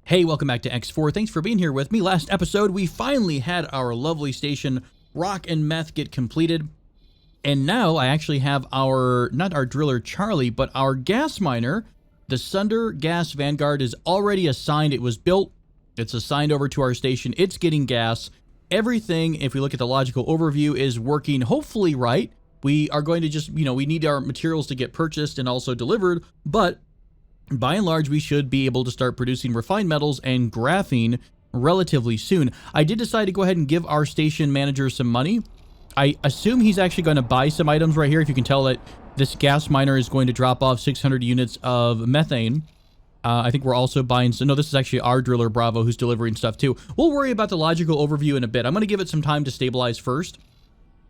Hey, welcome back to X4. Thanks for being here with me. Last episode, we finally had our lovely station Rock and Meth get completed. And now I actually have our, not our driller Charlie, but our gas miner, the Sunder Gas Vanguard, is already assigned. It was built. It's assigned over to our station. It's getting gas. Everything, if we look at the logical overview, is working hopefully right. We are going to just, we need our materials to get purchased and also delivered, but by and large, we should be able to start producing refined metals and graphene relatively soon. I did decide to go ahead and give our station manager some money. I assume he's actually going to buy some items right here. If you can tell that this gas miner is going to drop off 600 units of methane. I think we're also buying some. No, this is actually our driller Bravo who's delivering stuff too. We'll worry about the logical overview in a bit. I'm going to give it some time to stabilize first,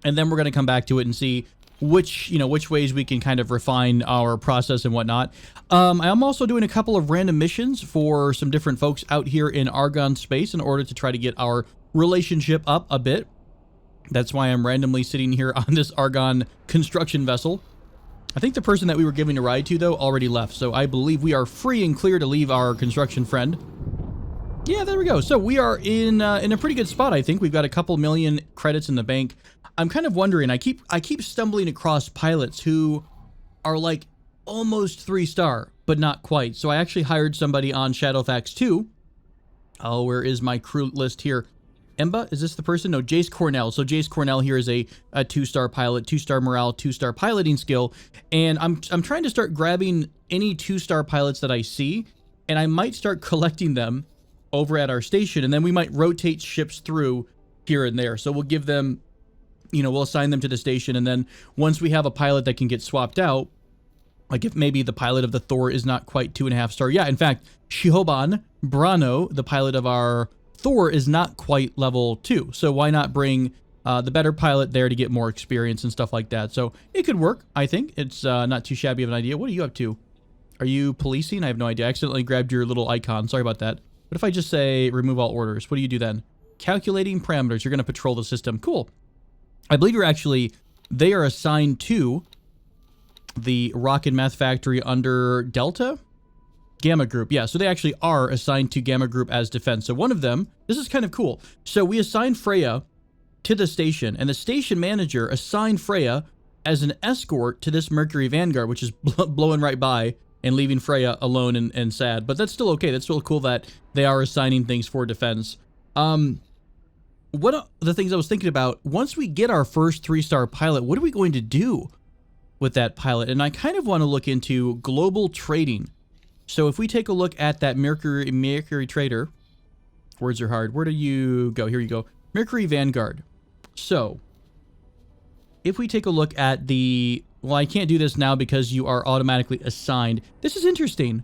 and then we're going to come back to it and see which ways we can kind of refine our process and whatnot. I'm also doing a couple of random missions for some different folks out here in Argon space in order to try to get our relationship up a bit. That's why I'm randomly sitting here on this Argon construction vessel. I think the person that we were giving a ride to, though, already left, so I believe we are free and clear to leave our construction friend. Yeah, there we go. So we are in a pretty good spot, I think. We've got a couple million credits in the bank. I'm kind of wondering, I keep stumbling across pilots who are like almost 3-star, but not quite. So I actually hired somebody on Shadowfax 2. Oh, where is my crew list here? Emba, is this the person? No, Jace Cornell. So Jace Cornell here is a 2-star pilot, 2-star morale, 2-star piloting skill. And I'm trying to start grabbing any 2-star pilots that I see, and I might start collecting them over at our station, and then we might rotate ships through here and there. So we'll give them, we'll assign them to the station, and then once we have a pilot that can get swapped out, like if maybe the pilot of the Thor is not quite 2.5-star. Yeah, in fact, Shihoban Brano, the pilot of our Thor, is not quite level 2. So why not bring the better pilot there to get more experience and stuff like that? So it could work, I think. It's not too shabby of an idea. What are you up to? Are you policing? I have no idea. I accidentally grabbed your little icon. Sorry about that. What if I just say remove all orders? What do you do then? Calculating parameters. You're going to patrol the system. Cool. I believe they are assigned to the Rock and Meth Factory under Delta? Gamma Group. Yeah, so they actually are assigned to Gamma Group as defense. So one of them, this is kind of cool. So we assigned Freya to the station, and the station manager assigned Freya as an escort to this Mercury Vanguard, which is blowing right by and leaving Freya alone and sad. But that's still okay. That's still cool that they are assigning things for defense. One of the things I was thinking about, once we get our first 3-star pilot, what are we going to do with that pilot? And I kind of want to look into global trading. So if we take a look at that Mercury trader, words are hard. Where do you go? Here you go. Mercury Vanguard. So if we take a look at well, I can't do this now because you are automatically assigned. This is interesting.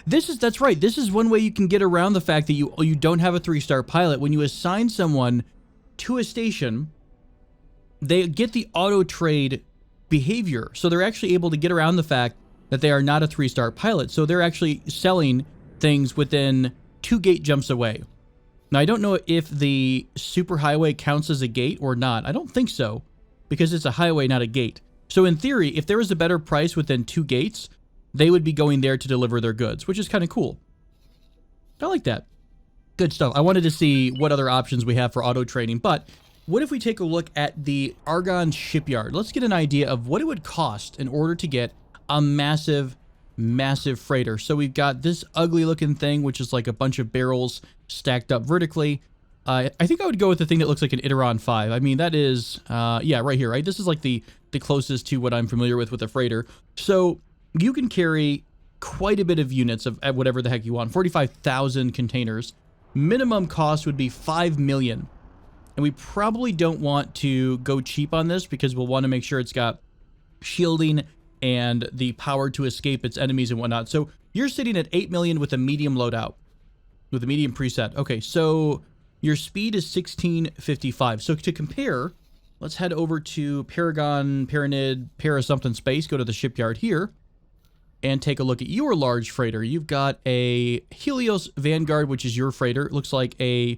That's right. This is one way you can get around the fact that you don't have a 3-star pilot. When you assign someone to a station, they get the auto trade behavior. So they're actually able to get around the fact that they are not a 3-star pilot. So they're actually selling things within 2 gate jumps away. Now, I don't know if the superhighway counts as a gate or not. I don't think so, because it's a highway, not a gate. So in theory, if there was a better price within 2 gates, they would be going there to deliver their goods, which is kind of cool. I like that. Good stuff. I wanted to see what other options we have for auto trading, but what if we take a look at the Argon shipyard? Let's get an idea of what it would cost in order to get a massive freighter. So we've got this ugly looking thing, which is like a bunch of barrels stacked up vertically. I think I would go with the thing that looks like an Iteron 5. I mean, that is, yeah, right here, right? This is like the closest to what I'm familiar with a freighter. So you can carry quite a bit of units of whatever the heck you want. 45,000 containers. Minimum cost would be 5 million. And we probably don't want to go cheap on this because we'll want to make sure it's got shielding and the power to escape its enemies and whatnot. So you're sitting at 8 million with a medium loadout, with a medium preset. Okay, so your speed is 1655. So to compare, let's head over to Paragon, Paranid, Para-something space, go to the shipyard here, and take a look at your large freighter. You've got a Helios Vanguard, which is your freighter. It looks like a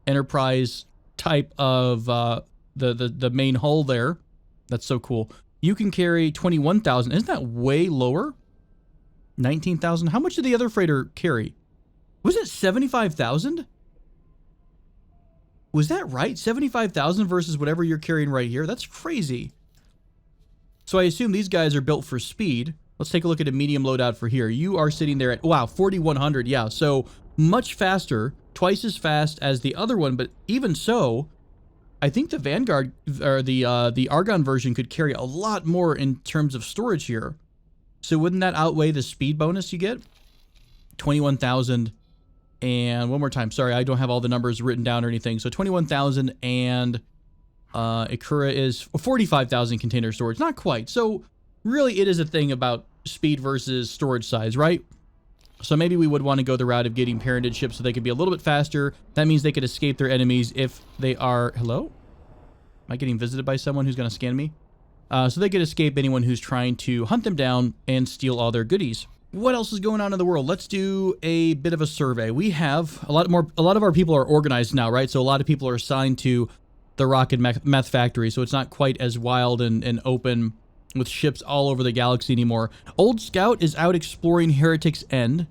Enterprise type of the main hull there. That's so cool. You can carry 21,000. Isn't that way lower? 19,000. How much did the other freighter carry? Was it 75,000? Was that right? 75,000 versus whatever you're carrying right here? That's crazy. So I assume these guys are built for speed. Let's take a look at a medium loadout for here. You are sitting there at, wow, 4,100. Yeah, so much faster, twice as fast as the other one. But even so, I think the Vanguard, or the Argon version could carry a lot more in terms of storage here. So wouldn't that outweigh the speed bonus you get? 21,000. And one more time, sorry, I don't have all the numbers written down or anything. So 21,000 and Ikura is 45,000 container storage. Not quite. So really it is a thing about speed versus storage size, right? So maybe we would want to go the route of getting parented ships so they could be a little bit faster. That means they could escape their enemies if they are... Hello? Am I getting visited by someone who's going to scan me? So they could escape anyone who's trying to hunt them down and steal all their goodies. What else is going on in the world? Let's do a bit of a survey. We have a lot of our people are organized now, right? So a lot of people are assigned to the rocket meth factory, so it's not quite as wild and open with ships all over the galaxy anymore. Old Scout is out exploring Heretic's End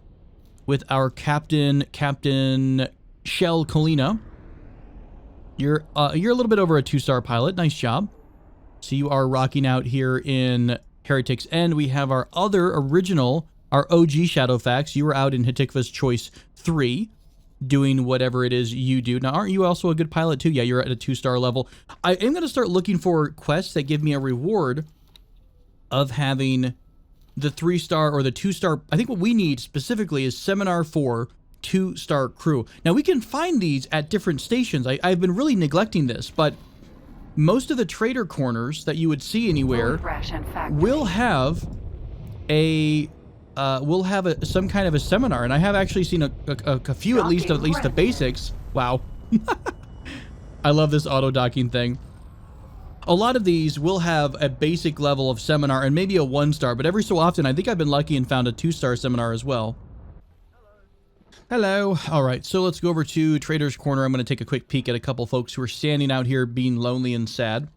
with our Captain Shell Colina. You're a little bit over a 2-star pilot. Nice job. So you are rocking out here in Heretic's End. We have our other original, our OG Shadowfax. You were out in Hatikva's Choice 3, doing whatever it is you do. Now, aren't you also a good pilot too? Yeah, you're at a 2-star level. I am going to start looking for quests that give me a reward of having the 3-star or the 2-star. I think what we need specifically is Seminar 4 2-star crew. Now, we can find these at different stations. I've been really neglecting this, but most of the trader corners that you would see anywhere will have some kind of a seminar, and I have actually seen a few, at least the basics. Wow. I love this auto docking thing. A lot of these will have a basic level of seminar and maybe a 1-star, but every so often I think I've been lucky and found a 2-star seminar as well. Hello. All right, so let's go over to Trader's Corner. I'm going to take a quick peek at a couple folks who are standing out here being lonely and sad.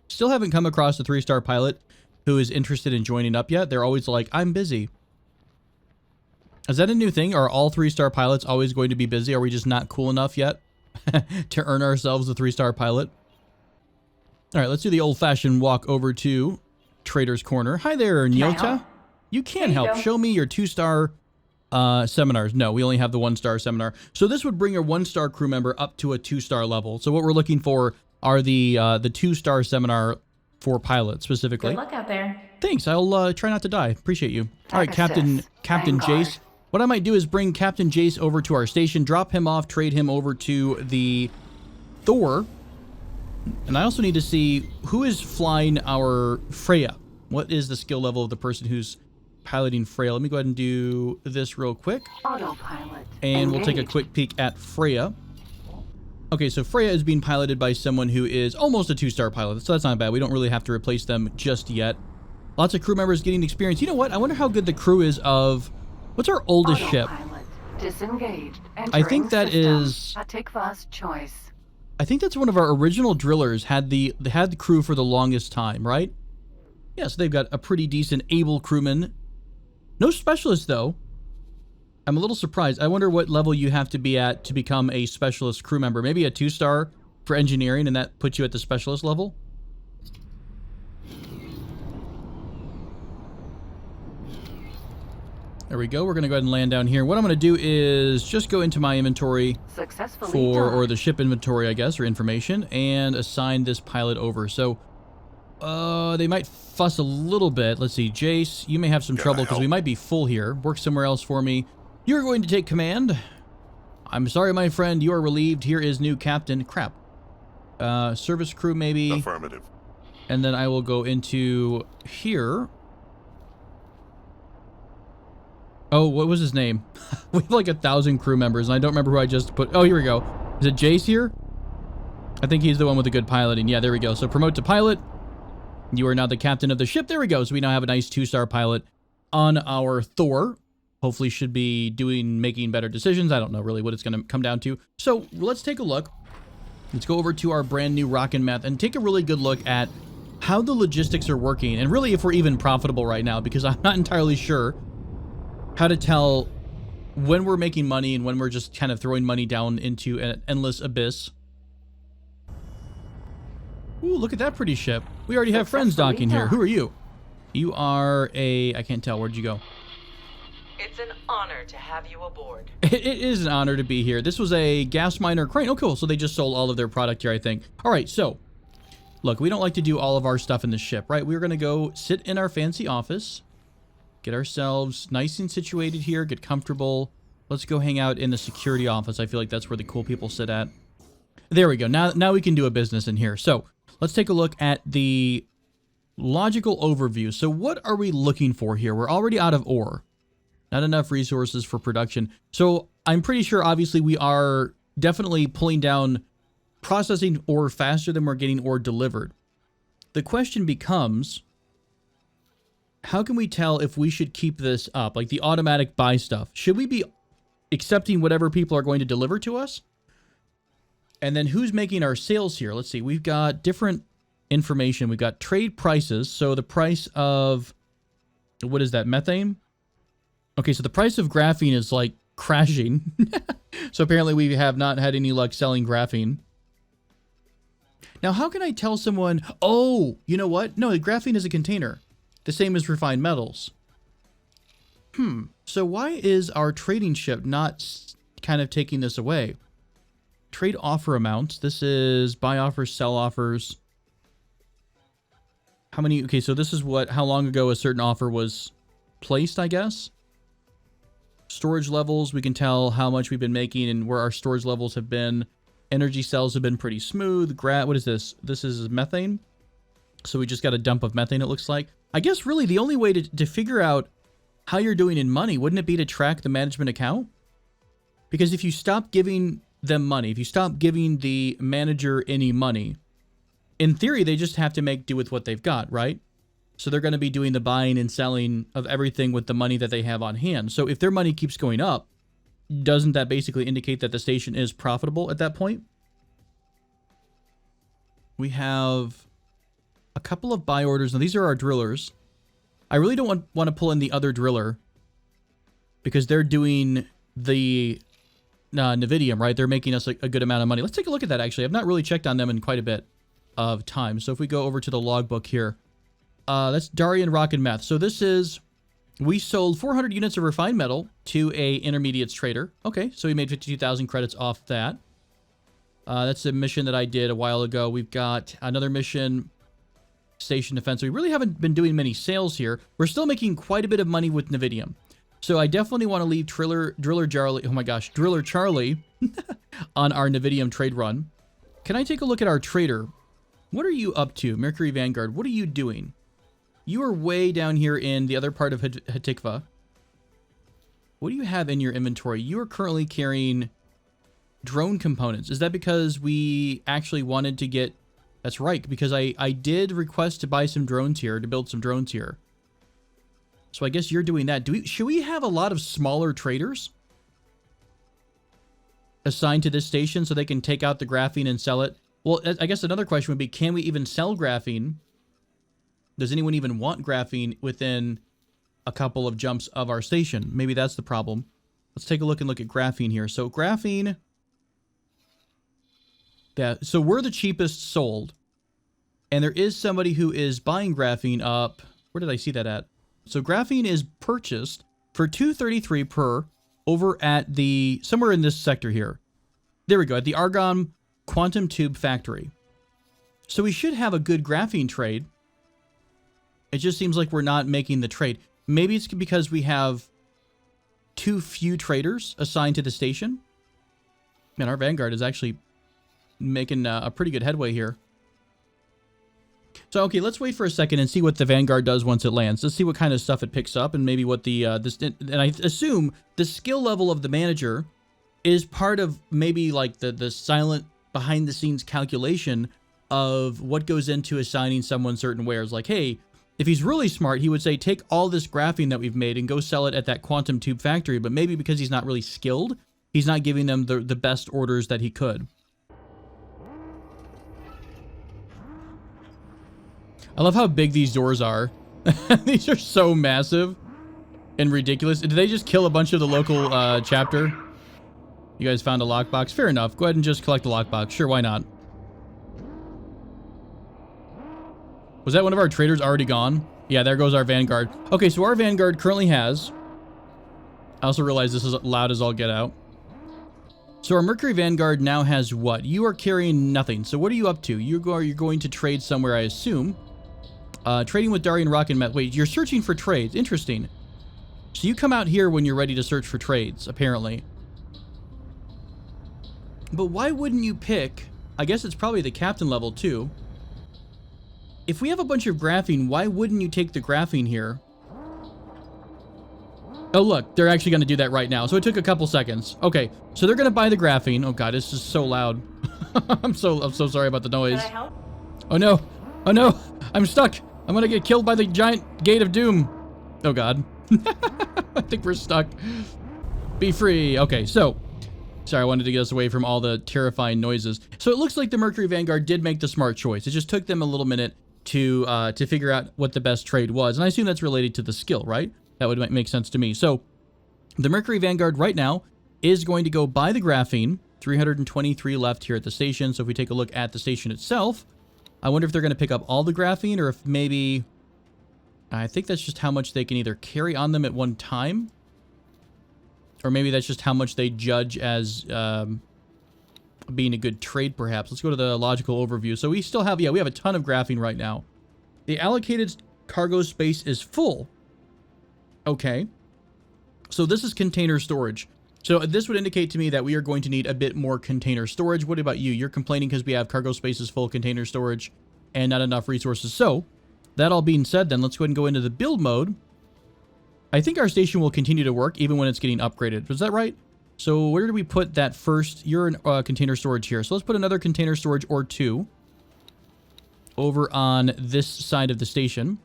Still haven't come across a 3-star pilot who is interested in joining up yet. They're always like, I'm busy. Is that a new thing? Are all 3-star pilots always going to be busy? Are we just not cool enough yet to earn ourselves a 3-star pilot? All right, let's do the old-fashioned walk over to Trader's Corner. Hi there, Nyota. You can help. Show me your 2-star seminars. No, we only have the 1-star seminar. So this would bring your 1-star crew member up to a 2-star level. So what we're looking for are the 2-star seminar for pilots specifically. Good luck out there. Thanks. I'll try not to die. Appreciate you. All right, Captain Jace. What I might do is bring Captain Jace over to our station, drop him off, trade him over to the Thor. And I also need to see who is flying our Freya. What is the skill level of the person who's piloting Freya? Let me go ahead and do this real quick. Autopilot. And we'll take a quick peek at Freya. Okay, so Freya is being piloted by someone who is almost a 2-star pilot, so that's not bad. We don't really have to replace them just yet. Lots of crew members getting experience. You know what? I wonder how good the crew is of... What's our oldest ship? Disengaged. I think that is... Hatikva's Choice. I think that's one of our original drillers had the crew for the longest time, right? Yeah, so they've got a pretty decent, able crewman. No specialist, though. I'm a little surprised. I wonder what level you have to be at to become a specialist crew member. Maybe a 2-star for engineering, and that puts you at the specialist level? There we go. We're going to go ahead and land down here. What I'm going to do is just go into my inventory or the ship inventory, I guess, or information, and assign this pilot over. So, they might fuss a little bit. Let's see. Jace, you may have some trouble because we might be full here. Work somewhere else for me. You're going to take command. I'm sorry, my friend. You are relieved. Here is new captain. Crap. Service crew, maybe. Affirmative. And then I will go into here. Oh, what was his name? We have like 1,000 crew members, and I don't remember who I just put. Oh, here we go. Is it Jace here? I think he's the one with the good piloting. Yeah, there we go. So promote to pilot. You are now the captain of the ship. There we go. So we now have a nice 2-star pilot on our Thor. Hopefully should be making better decisions. I don't know really what it's going to come down to. So let's take a look. Let's go over to our brand new Rockin' Meth and take a really good look at how the logistics are working, and really if we're even profitable right now, because I'm not entirely sure how to tell when we're making money and when we're just kind of throwing money down into an endless abyss. Ooh, look at that pretty ship. We already have friends docking here. Who are you? You are a... I can't tell. Where'd you go? It's an honor to have you aboard. It is an honor to be here. This was a gas miner crane. Oh, cool. So they just sold all of their product here, I think. All right, so... Look, we don't like to do all of our stuff in the ship, right? We're going to go sit in our fancy office. Get ourselves nice and situated here. Get comfortable. Let's go hang out in the security office. I feel like that's where the cool people sit at. There we go. Now we can do a business in here. So... Let's take a look at the logical overview. So what are we looking for here? We're already out of ore. Not enough resources for production. So I'm pretty sure, obviously, we are definitely pulling down processing ore faster than we're getting ore delivered. The question becomes, how can we tell if we should keep this up? Like the automatic buy stuff. Should we be accepting whatever people are going to deliver to us? And then who's making our sales here? Let's see. We've got different information. We've got trade prices. So the price of, what is that, methane? Okay, so the price of graphene is like crashing. So apparently we have not had any luck selling graphene. Now, how can I tell someone, oh, you know what? No, the graphene is a container. The same as refined metals. So why is our trading ship not kind of taking this away? Trade offer amounts. This is buy offers, sell offers. How many? Okay, so this is how long ago a certain offer was placed, I guess. Storage levels. We can tell how much we've been making and where our storage levels have been. Energy cells have been pretty smooth. What is this? This is methane. So we just got a dump of methane, it looks like. I guess really the only way to figure out how you're doing in money, wouldn't it be to track the management account? Because if you stop giving them money, if you stop giving the manager any money, in theory, they just have to make do with what they've got, right? So they're going to be doing the buying and selling of everything with the money that they have on hand. So if their money keeps going up, doesn't that basically indicate that the station is profitable at that point? We have a couple of buy orders. Now, these are our drillers. I really don't want to pull in the other driller because they're doing the Nvidium, right? They're making us a good amount of money. Let's take a look at that, actually. I've not really checked on them in quite a bit of time. So if we go over to the logbook here, that's Darian Rock and Meth. So this is, we sold 400 units of refined metal to a intermediates trader. Okay, so we made 52,000 credits off that. That's a mission that I did a while ago. We've got another mission, station defense. We really haven't been doing many sales here. We're still making quite a bit of money with Nvidium. So I definitely want to leave Driller Charlie on our Nvidium trade run. Can I take a look at our trader? What are you up to, Mercury Vanguard? What are you doing? You are way down here in the other part of Hatikva. What do you have in your inventory? You are currently carrying drone components. Is that because we actually wanted to get... That's right, because I did request to buy some drones here, to build some drones here. So I guess you're doing that. Should we have a lot of smaller traders assigned to this station so they can take out the graphene and sell it? Well, I guess another question would be, can we even sell graphene? Does anyone even want graphene within a couple of jumps of our station? Maybe that's the problem. Let's take a look at graphene here. So graphene, so we're the cheapest sold. And there is somebody who is buying graphene up. Where did I see that at? So graphene is purchased for $233 per over at somewhere in this sector here. There we go, at the Argon Quantum Tube Factory. So we should have a good graphene trade. It just seems like we're not making the trade. Maybe it's because we have too few traders assigned to the station. Man, our Vanguard is actually making a pretty good headway here. So, okay, let's wait for a second and see what the Vanguard does once it lands. Let's see what kind of stuff it picks up and maybe what and I assume the skill level of the manager is part of maybe like the silent behind the scenes calculation of what goes into assigning someone certain wares. Like, hey, if he's really smart, he would say, take all this graphene that we've made and go sell it at that quantum tube factory. But maybe because he's not really skilled, he's not giving them the best orders that he could. I love how big these doors are. These are so massive. And ridiculous. Did they just kill a bunch of the local chapter? You guys found a lockbox? Fair enough. Go ahead and just collect the lockbox. Sure, why not? Was that one of our traders already gone? Yeah, there goes our Vanguard. Okay, so our Vanguard currently has... I also realize this is loud as all get out. So our Mercury Vanguard now has what? You are carrying nothing. So what are you up to? You're going to trade somewhere, I assume. Trading with Darian, Rock, and Meth. Wait, you're searching for trades. Interesting. So you come out here when you're ready to search for trades, apparently. But why wouldn't you pick... I guess it's probably the captain level, too. If we have a bunch of graphene, why wouldn't you take the graphene here? Oh, look. They're actually going to do that right now. So it took a couple seconds. Okay. So they're going to buy the graphene. Oh, God. This is so loud. I'm so sorry about the noise. Can I help? Oh, no. Oh, no. I'm stuck. I'm going to get killed by the giant gate of doom. Oh, God. I think we're stuck. Be free. Okay, so... Sorry, I wanted to get us away from all the terrifying noises. So it looks like the Mercury Vanguard did make the smart choice. It just took them a little minute to figure out what the best trade was. And I assume that's related to the skill, right? That would make sense to me. So the Mercury Vanguard right now is going to go buy the graphene. 323 left here at the station. So if we take a look at the station itself, I wonder if they're going to pick up all the graphene or if maybe... I think that's just how much they can either carry on them at one time. Or maybe that's just how much they judge as being a good trade, perhaps. Let's go to the logical overview. So we still have, yeah, we have a ton of graphene right now. The allocated cargo space is full. Okay. So this is container storage. So this would indicate to me that we are going to need a bit more container storage. What about you? You're complaining because we have cargo spaces full, container storage, and not enough resources. So... that all being said, then, let's go ahead and go into the build mode. I think our station will continue to work even when it's getting upgraded. Was that right? So where did we put that first? You're in container storage here. So let's put another container storage or two over on this side of the station.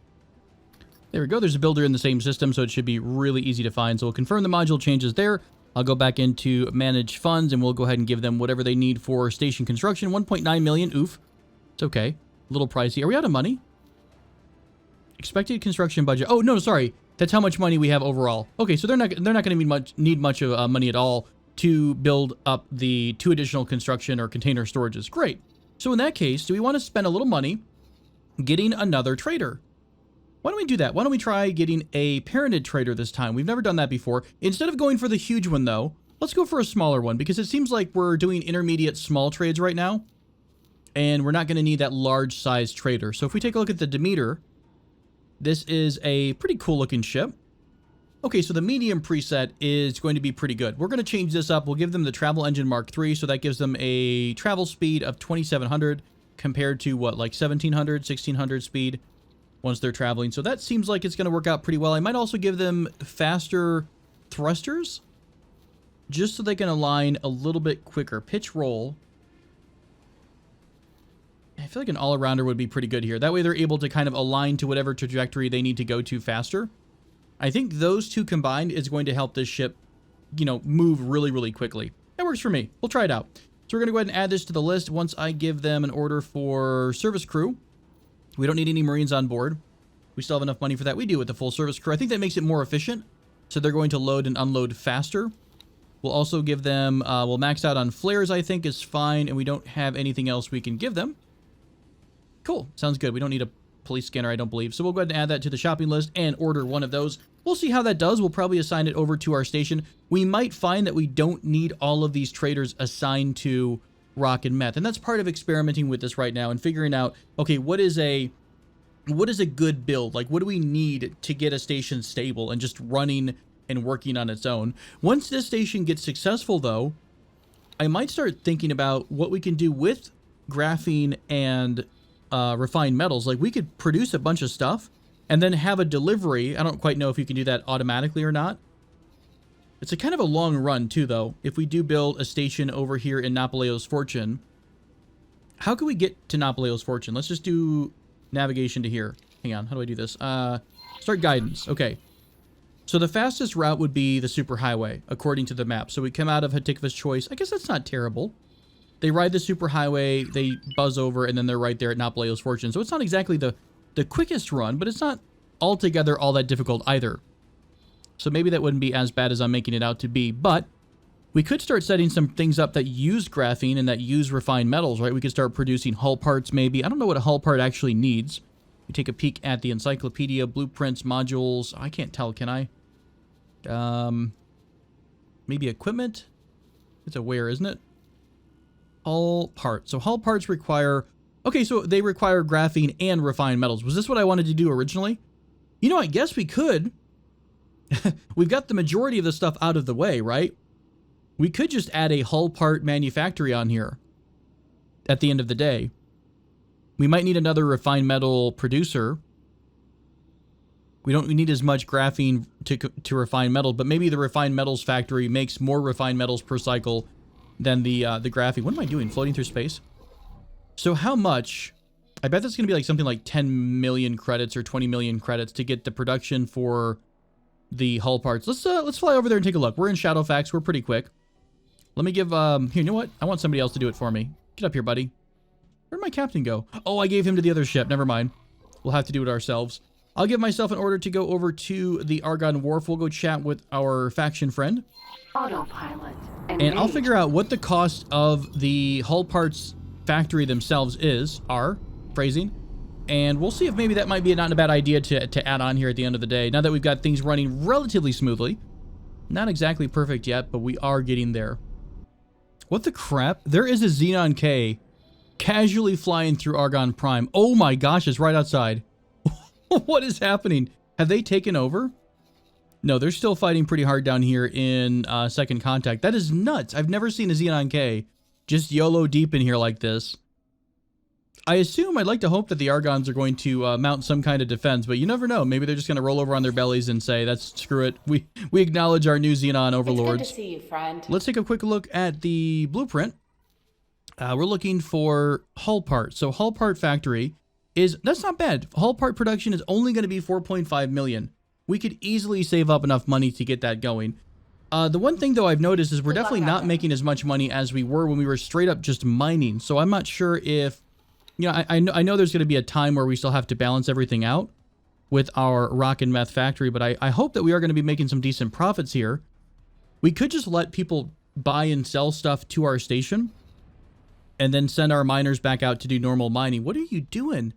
There we go. There's a builder in the same system, so it should be really easy to find. So we'll confirm the module changes there. I'll go back into manage funds, and we'll go ahead and give them whatever they need for station construction. 1.9 million. Oof. It's okay. A little pricey. Are we out of money? Expected construction budget. Oh, no, sorry. That's how much money we have overall. Okay, so they're not going to need much of money at all to build up the 2 additional construction or container storages. Great. So in that case, do we want to spend a little money getting another trader? Why don't we do that? Why don't we try getting a parented trader this time? We've never done that before. Instead of going for the huge one, though, let's go for a smaller one because it seems like we're doing intermediate small trades right now, and we're not going to need that large size trader. So if we take a look at the Demeter, this is a pretty cool looking ship. Okay, so the medium preset is going to be pretty good. We're going to change this up. We'll give them the Travel Engine Mark III, so that gives them a travel speed of 2,700 compared to what, like 1,700, 1,600 speed once they're traveling. So that seems like it's going to work out pretty well. I might also give them faster thrusters just so they can align a little bit quicker. Pitch roll. I feel like an all-arounder would be pretty good here. That way they're able to kind of align to whatever trajectory they need to go to faster. I think those two combined is going to help this ship, you know, move really, really quickly. That works for me. We'll try it out. So we're going to go ahead and add this to the list once I give them an order for service crew. We don't need any Marines on board. We still have enough money for that. We do with the full service crew. I think that makes it more efficient. So they're going to load and unload faster. We'll also give them, we'll max out on flares, I think is fine. And we don't have anything else we can give them. Cool. Sounds good. We don't need a police scanner, I don't believe. So we'll go ahead and add that to the shopping list and order one of those. We'll see how that does. We'll probably assign it over to our station. We might find that we don't need all of these traders assigned to Rock and Meth. And that's part of experimenting with this right now and figuring out, okay, what is a good build? Like, what do we need to get a station stable and just running and working on its own? Once this station gets successful, though, I might start thinking about what we can do with graphene and refined metals. Like, we could produce a bunch of stuff and then have a delivery. I don't quite know if you can do that automatically or not. It's a kind of a long run too, though. If we do build a station over here in Napoleon's Fortune, how can we get to Napoleon's Fortune? Let's just do navigation to here. Hang on, how do I do this? Start guidance. Okay. So the fastest route would be the superhighway, according to the map. So we come out of Hatikva's Choice. I guess that's not terrible. They ride the superhighway, they buzz over, and then they're right there at Napoleon's Fortune. So it's not exactly the quickest run, but it's not altogether all that difficult either. So maybe that wouldn't be as bad as I'm making it out to be. But we could start setting some things up that use graphene and that use refined metals, right? We could start producing hull parts maybe. I don't know what a hull part actually needs. You take a peek at the encyclopedia, blueprints, modules. I can't tell, can I? Maybe equipment? It's a where, isn't it? Hull parts. So hull parts require... Okay, so they require graphene and refined metals. Was this what I wanted to do originally? You know, I guess we could. We've got the majority of the stuff out of the way, right? We could just add a hull part manufactory on here at the end of the day. We might need another refined metal producer. We don't need as much graphene to refine metal, but maybe the refined metals factory makes more refined metals per cycle than the graphene. What am I doing? Floating through space? So how much? I bet that's going to be like something like 10 million credits or 20 million credits to get the production for the hull parts. Let's fly over there and take a look. We're in Shadowfax. We're pretty quick. Let me give, here, you know what? I want somebody else to do it for me. Get up here, buddy. Where'd my captain go? Oh, I gave him to the other ship. Never mind. We'll have to do it ourselves. I'll give myself an order to go over to the Argon Wharf. We'll go chat with our faction friend. Autopilot. And I'll figure out what the cost of the hull parts factory themselves are. Phrasing. And we'll see if maybe that might be not a bad idea to add on here at the end of the day. Now that we've got things running relatively smoothly. Not exactly perfect yet, but we are getting there. What the crap? There is a Xenon K casually flying through Argon Prime. Oh my gosh, it's right outside. What is happening? Have they taken over? No, they're still fighting pretty hard down here in Second Contact. That is nuts. I've never seen a Xenon K just YOLO deep in here like this. I assume, I'd like to hope that the Argons are going to mount some kind of defense, but you never know. Maybe they're just going to roll over on their bellies and say, "That's screw it. We acknowledge our new Xenon overlords." It's good to see you, friend. Let's take a quick look at the blueprint. We're looking for hull part. So hull part factory that's not bad. Hull part production is only going to be 4.5 million. We could easily save up enough money to get that going. The one thing though I've noticed is we're definitely not making as much money as we were when we were straight up just mining. So I'm not sure if, you know, I know there's going to be a time where we still have to balance everything out with our rock and meth factory, but I hope that we are going to be making some decent profits here. We could just let people buy and sell stuff to our station and then send our miners back out to do normal mining. What are you doing?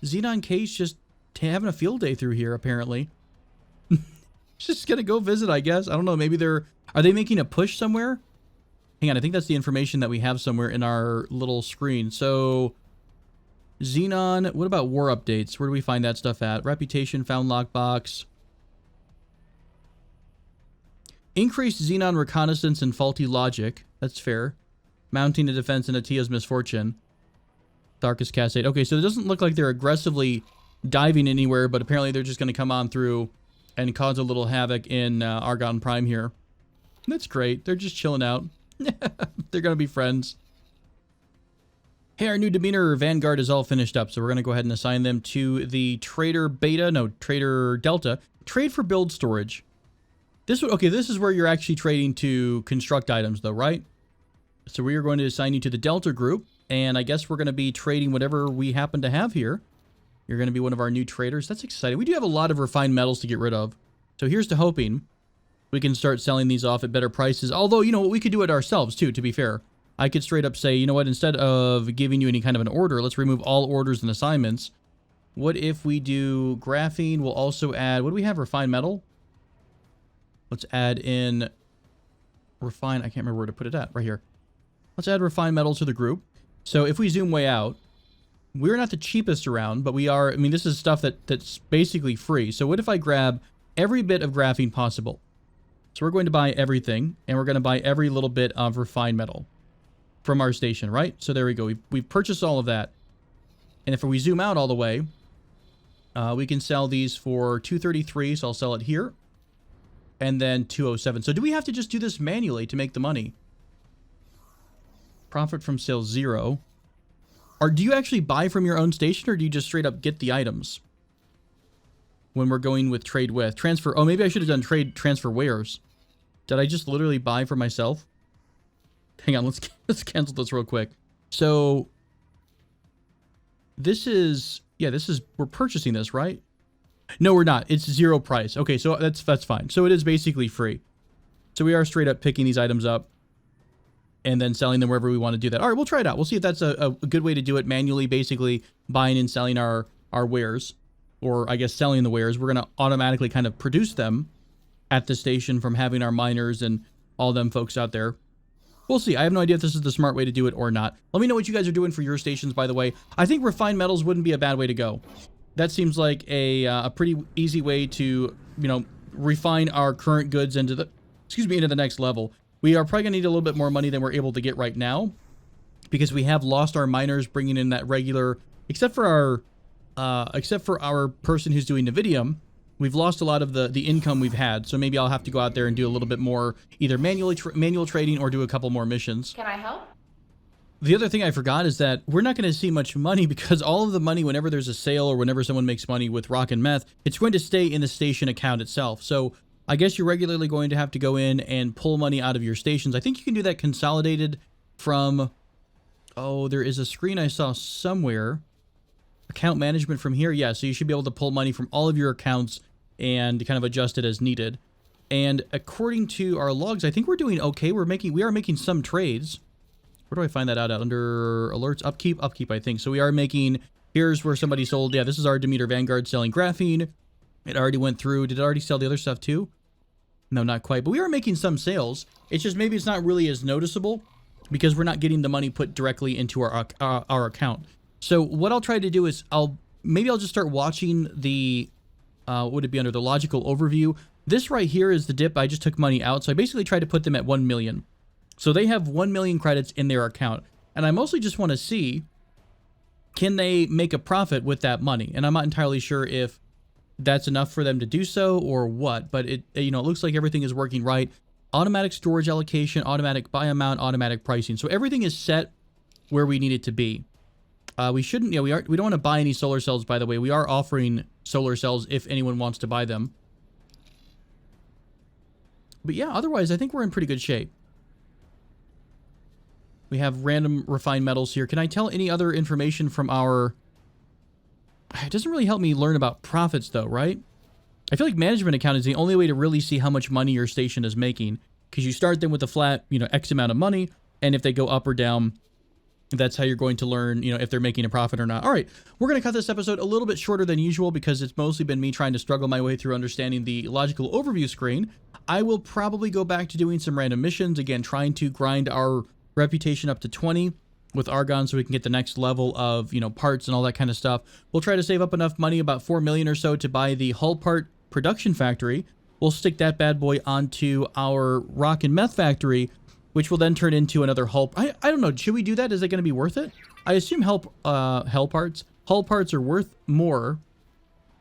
Xenon K's just having a field day through here, apparently. Just gonna go visit, I guess. I don't know, maybe are they making a push somewhere? Hang on, I think that's the information that we have somewhere in our little screen. So, Xenon, what about war updates? Where do we find that stuff at? Reputation, found lockbox. Increased Xenon reconnaissance and faulty logic. That's fair. Mounting a defense in Atia's misfortune. Darkest Cascade. Okay, so it doesn't look like they're aggressively diving anywhere, but apparently they're just going to come on through and cause a little havoc in Argon Prime here. That's great. They're just chilling out. They're going to be friends. Hey, our new demeanor Vanguard is all finished up, so we're going to go ahead and assign them to the Trader Delta. Trade for build storage. This is where you're actually trading to construct items, though, right? So we are going to assign you to the Delta group, and I guess we're going to be trading whatever we happen to have here. You're going to be one of our new traders. That's exciting. We do have a lot of refined metals to get rid of. So here's to hoping we can start selling these off at better prices. Although, you know what, we could do it ourselves, too, to be fair. I could straight up say, you know what, instead of giving you any kind of an order, let's remove all orders and assignments. What if we do graphene? We'll also add, what do we have, refined metal? Let's add in refine. I can't remember where to put it at. Right here. Let's add refined metal to the group. So if we zoom way out, we're not the cheapest around, but we are, I mean, this is stuff that's basically free. So what if I grab every bit of graphene possible? So we're going to buy everything, and we're going to buy every little bit of refined metal from our station, right? So there we go. We've purchased all of that. And if we zoom out all the way, we can sell these for 233, so I'll sell it here. And then 207. So do we have to just do this manually to make the money? Profit from sales 0. Or do you actually buy from your own station, or do you just straight up get the items? When we're going with trade with. Transfer. Oh, maybe I should have done transfer wares. Did I just literally buy for myself? Hang on, let's cancel this real quick. So this is, we're purchasing this, right? No, we're not. It's 0 price. Okay, so that's fine. So it is basically free. So we are straight up picking these items up and then selling them wherever we want to do that. All right, we'll try it out. We'll see if that's a good way to do it manually, basically buying and selling our wares, or I guess selling the wares. We're going to automatically kind of produce them at the station from having our miners and all them folks out there. We'll see. I have no idea if this is the smart way to do it or not. Let me know what you guys are doing for your stations, by the way. I think refined metals wouldn't be a bad way to go. That seems like a pretty easy way to, you know, refine our current goods into the, into the next level. We are probably going to need a little bit more money than we're able to get right now, because we have lost our miners bringing in that regular, except for our person who's doing Nvidium. We've lost a lot of the income we've had, so maybe I'll have to go out there and do a little bit more, either manual trading or do a couple more missions. Can I help? The other thing I forgot is that we're not going to see much money, because all of the money, whenever there's a sale or whenever someone makes money with rock and meth, it's going to stay in the station account itself. So I guess you're regularly going to have to go in and pull money out of your stations. I think you can do that consolidated from, oh, there is a screen I saw somewhere. Account management from here. Yeah, so you should be able to pull money from all of your accounts and kind of adjust it as needed. And according to our logs, I think we're doing okay. We are making some trades. Where do I find that out at? Under alerts, upkeep, I think. So we are making, here's where somebody sold. Yeah, this is our Demeter Vanguard selling graphene. It already went through. Did it already sell the other stuff too? No, not quite. But we are making some sales. It's just maybe it's not really as noticeable because we're not getting the money put directly into our account. So what I'll try to do is maybe I'll just start watching the, would it be under the logical overview? This right here is the dip. I just took money out. So I basically tried to put them at 1 million. So they have 1 million credits in their account. And I mostly just want to see, can they make a profit with that money? And I'm not entirely sure if that's enough for them to do so or what, but it looks like everything is working right. Automatic storage allocation, automatic buy amount, automatic pricing. So everything is set where we need it to be. We shouldn't, we don't want to buy any solar cells, by the way. We are offering solar cells if anyone wants to buy them. But yeah, otherwise, I think we're in pretty good shape. We have random refined metals here. Can I tell any other information from our... It doesn't really help me learn about profits, though, right? I feel like management account is the only way to really see how much money your station is making, because you start them with a flat, X amount of money, and if they go up or down, that's how you're going to learn, if they're making a profit or not. All right, we're going to cut this episode a little bit shorter than usual because it's mostly been me trying to struggle my way through understanding the logical overview screen. I will probably go back to doing some random missions, again, trying to grind our reputation up to 20 with Argon so we can get the next level of, parts and all that kind of stuff. We'll try to save up enough money, about 4 million or so, to buy the hull part production factory. We'll stick that bad boy onto our rock and meth factory, which will then turn into another hull. I don't know. Should we do that? Is it going to be worth it? I assume hull parts are worth more,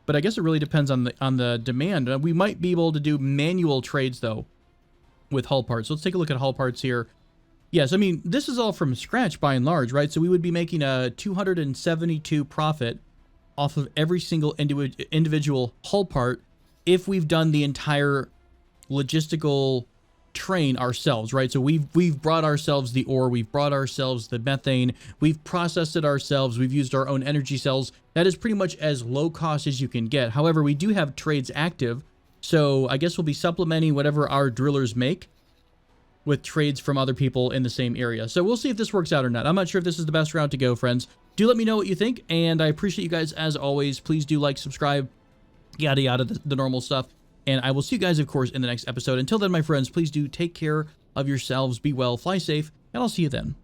but I guess it really depends on the demand. We might be able to do manual trades though with hull parts. So let's take a look at hull parts here. Yes, I mean, this is all from scratch by and large, right? So we would be making a 272 profit off of every single individual hull part if we've done the entire logistical train ourselves, right? So we've brought ourselves the ore, we've brought ourselves the methane, we've processed it ourselves, we've used our own energy cells. That is pretty much as low cost as you can get. However, we do have trades active, so I guess we'll be supplementing whatever our drillers make with trades from other people in the same area. So we'll see if this works out or not. I'm not sure if this is the best route to go, friends. Do let me know what you think, and I appreciate you guys as always. Please do like, subscribe, yada yada, the normal stuff. And I will see you guys, of course, in the next episode. Until then, my friends, please do take care of yourselves, be well, fly safe, and I'll see you then.